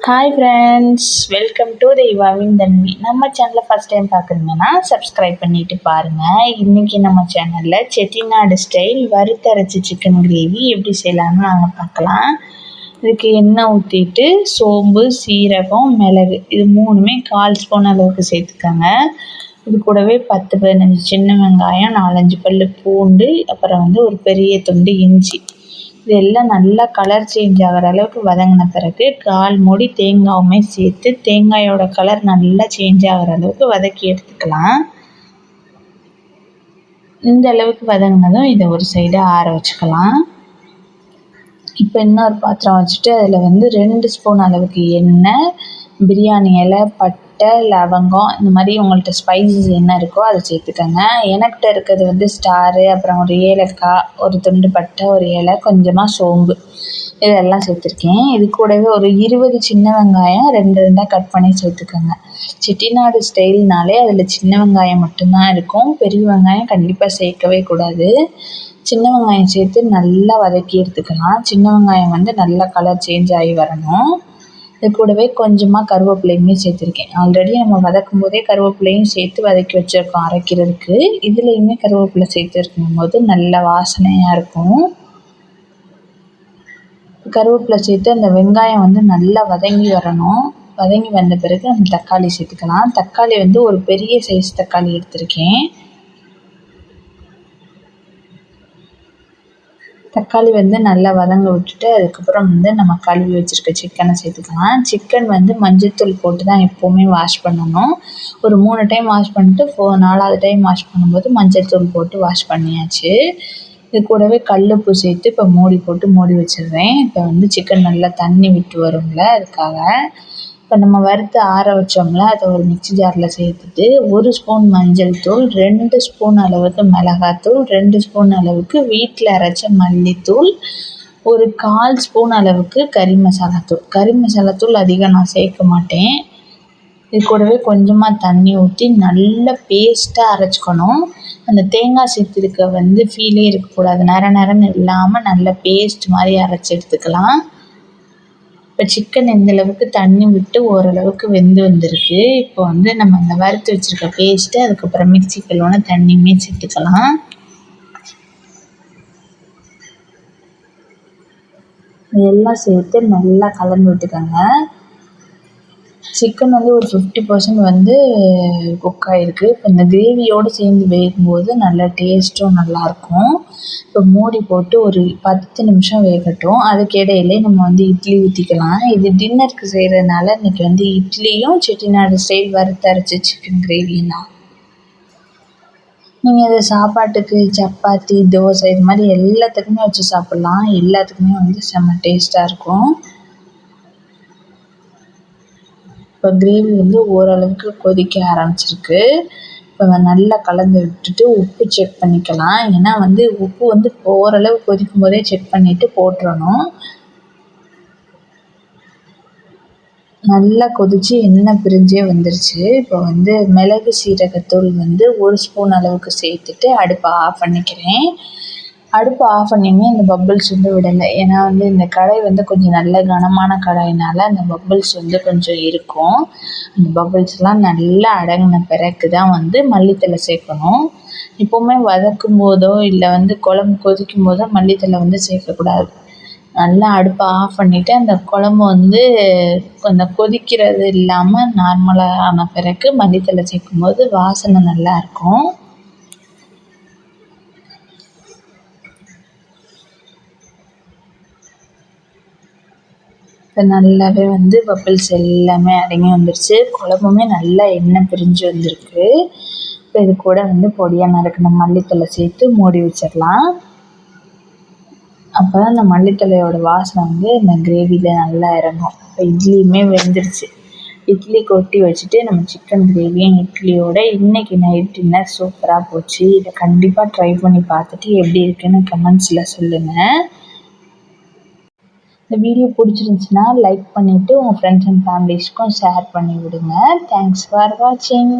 Hi friends, welcome to தெய்வாவின் தன்வி. நம்ம சேனலை first time பார்க்குறீங்கன்னா சப்ஸ்கிரைப் பண்ணிவிட்டு பாருங்கள். இன்றைக்கி நம்ம சேனலில் செட்டிநாடு ஸ்டைல் வறுத்தரைச்சி சிக்கன் கிரேவி எப்படி செய்யலாம்னு நாங்கள் பார்க்கலாம். இதுக்கு எண்ணெய் ஊற்றிட்டு சோம்பு, சீரகம், மிளகு இது மூணுமே 1/4 ஸ்பூன் அளவுக்கு சேர்த்துக்கோங்க. இது கூடவே 10-15 சின்ன வெங்காயம், 4-5 பல் பூண்டு, அப்புறம் ஒரு பெரிய துண்டு இஞ்சி, இது எல்லாம் நல்லா கலர் சேஞ்ச் ஆகிற அளவுக்கு வதங்கின பிறகு 1/4 மூடி தேங்காயுமே சேர்த்து தேங்காயோட கலர் நல்லா சேஞ்ச் ஆகிற அளவுக்கு வதக்கி எடுத்துக்கலாம். இந்த அளவுக்கு வதங்கினதும் இதை ஒரு சைடு ஆற வச்சுக்கலாம். இப்போ இன்னொரு பாத்திரம் வச்சுட்டு அதில் 2 ஸ்பூன் அளவுக்கு எண்ணெய், பிரியாணி இலை, பட்டை, லவங்கம், இந்த மாதிரி உங்கள்கிட்ட ஸ்பைசஸ் என்ன இருக்கோ அதை சேர்த்துக்கோங்க. எனக்கிட்ட இருக்கிறது ஸ்டாரு, அப்புறம் ஒரு ஏலக்காய், ஒரு துண்டு பட்டை, ஒரு இலை, கொஞ்சமாக சோம்பு, இதெல்லாம் சேர்த்துருக்கேன். இது கூடவே ஒரு 20 சின்ன வெங்காயம் 2 கட் பண்ணி சேர்த்துக்கோங்க. செட்டிநாடு ஸ்டைல்னாலே அதில் சின்ன வெங்காயம் மட்டும்தான் இருக்கும், பெரிய வெங்காயம் கண்டிப்பாக சேர்க்கவே கூடாது. சின்ன வெங்காயம் சேர்த்து நல்லா வதக்கி எடுத்துக்கலாம். சின்ன வெங்காயம் நல்லா கலர் சேஞ்ச் ஆகி வரணும். இது கூடவே கொஞ்சமாக கருவேப்பிலையுமே சேர்த்துருக்கேன். ஆல்ரெடி நம்ம வதக்கும் போதே கருவேப்பிலையும் சேர்த்து வதக்கி வச்சுருக்கோம் அரைக்கிறதுக்கு. இதுலேயுமே கருவேப்பிலை சேர்த்துருக்கும் போது நல்ல வாசனையாக இருக்கும். கருவேப்பிலை சேர்த்து அந்த வெங்காயம் நல்லா வதங்கி வரணும். வதங்கி வந்த பிறகு நம்ம தக்காளி சேர்த்துக்கலாம். தக்காளி ஒரு பெரிய சைஸ் தக்காளி எடுத்திருக்கேன். தக்காளி நல்லா வதங்க விட்டுட்டு அதுக்கப்புறம் நம்ம கழுவி வச்சுருக்க சிக்கனை சேர்த்துக்கலாம். சிக்கன் மஞ்சள்தூள் போட்டு தான் எப்போவுமே வாஷ் பண்ணணும். ஒரு 3 டைம் வாஷ் பண்ணிட்டு 4வது டைம் வாஷ் பண்ணும்போது மஞ்சள்தூள் போட்டு வாஷ் பண்ணியாச்சு. இது கூடவே கல்லுப்பு சேர்த்து இப்போ மூடி போட்டு மூடி வச்சிடுறேன். இப்போ சிக்கன் நல்லா தண்ணி விட்டு வரும்ல, அதுக்காக. இப்போ நம்ம வறுத்து ஆற வச்சோம்ல, அதை ஒரு மிக்ஸி ஜாரில் சேர்த்துட்டு 1 ஸ்பூன் மஞ்சள் தூள், 2 ஸ்பூன் அளவுக்கு மிளகாத்தூள், 2 ஸ்பூன் அளவுக்கு வீட்டில் அரைச்ச மல்லித்தூள், ஒரு 1/4 ஸ்பூன் அளவுக்கு கறி மசாலாத்தூள் அதிகம் நான் சேர்க்க மாட்டேன். இது கூடவே கொஞ்சமாக தண்ணி ஊற்றி நல்லா பேஸ்ட்டாக அரைச்சிக்கணும். அந்த தேங்காய் சேர்த்துருக்க ஃபீலே இருக்கக்கூடாது, நரன்னு இல்லாமல் நல்ல பேஸ்ட் மாதிரி அரைச்சி எடுத்துக்கலாம். இப்போ சிக்கன் இந்தளவுக்கு தண்ணி விட்டு ஓரளவுக்கு வெந்து வந்திருக்கு. இப்போ நம்ம இந்த வறுத்து வச்சுருக்க பேஸ்ட்டு, அதுக்கப்புறம் மிக்ஸி கழுவுன தண்ணியுமே சேர்த்துக்கலாம். இதெல்லாம் சேர்த்து நல்லா கலந்து விட்டுக்கோங்க. சிக்கன் ஒரு 50% குக் ஆகிருக்கு. இப்போ இந்த கிரேவியோடு சேர்ந்து வேகும்போது நல்ல டேஸ்ட்டும் நல்லாயிருக்கும். இப்போ மூடி போட்டு ஒரு 10 நிமிஷம் வேகட்டும். அதுக்கு இடையிலே நம்ம இட்லி ஊற்றிக்கலாம். இது டின்னருக்கு செய்கிறதுனால இன்றைக்கி இட்லியும் செட்டிநாடு ஸ்டைல் வறுத்தரைச்சி சிக்கன் கிரேவியும். நீங்கள் இதை சாப்பாட்டுக்கு சப்பாத்தி, தோசை இது மாதிரி எல்லாத்துக்குமே வச்சு சாப்பிட்லாம். எல்லாத்துக்குமே செம்ம டேஸ்ட்டாக இருக்கும். இப்போ கிரேவி ஓரளவுக்கு கொதிக்க ஆரம்பிச்சிருக்கு. இப்போ நல்லா கலந்து விட்டுட்டு உப்பு செக் பண்ணிக்கலாம். ஏன்னா உப்பு ஓரளவு கொதிக்கும் போதே செக் பண்ணிவிட்டு போட்டுறணும். நல்லா கொதித்து எண்ணெய் பிரிஞ்சே வந்துருச்சு. இப்போ மிளகு சீரகத்தூள் 1 ஸ்பூன் அளவுக்கு சேர்த்துட்டு அடுப்பை ஆஃப் பண்ணிக்கிறேன். அடுப்பை ஆஃப் பண்ணியுமே இந்த பப்பிள்ஸ் விடலை. ஏன்னா இந்த கடாய் கொஞ்சம் நல்ல கனமான கடாயினால் அந்த பப்பிள்ஸ் கொஞ்சம் இருக்கும். அந்த பப்பிள்ஸ்லாம் நல்லா அடங்கின பிறகு தான் மல்லித்தழை சேர்க்கணும். எப்போவுமே வதக்கும் போதோ இல்லை குழம்பு கொதிக்கும் போதோ மல்லித்தழை சேர்க்கக்கூடாது. நல்லா அடுப்பை ஆஃப் பண்ணிவிட்டு அந்த குழம்பு கொஞ்சம் கொதிக்கிறது இல்லாமல் நார்மலான பிறகு மல்லித்தழை சேர்க்கும்போது வாசனை நல்லாயிருக்கும். இப்போ நல்லாவே பப்பிள்ஸ் எல்லாமே அடங்கி வந்துருச்சு. குழம்புமே நல்லா எண்ணெய் பிரிஞ்சு வந்திருக்கு. இப்போ இது கூட பொடியாக நறுக்கின மல்லித்தழை சேர்த்து மூடி வச்சிடலாம். அப்போ தான் அந்த மல்லித்தழையோட வாசனை இந்த கிரேவியில் நல்லா இறங்கும். இப்போ இட்லியுமே வெந்துருச்சு. இட்லி கொட்டி வச்சுட்டு நம்ம சிக்கன் கிரேவியும் இட்லியோட இன்றைக்கி நைட் டின்னர் சூப்பராக போச்சு. இதை கண்டிப்பாக ட்ரை பண்ணி பார்த்துட்டு எப்படி இருக்குன்னு கமெண்ட்ஸில் சொல்லுங்கள். இந்த வீடியோ பிடிச்சிருந்துச்சின்னா லைக் பண்ணிவிட்டு உங்கள் ஃப்ரெண்ட்ஸ் அண்ட் ஃபேமிலிஸ்க்கும் ஷேர் பண்ணி விடுங்க. தேங்க்ஸ் ஃபார் வாட்சிங்.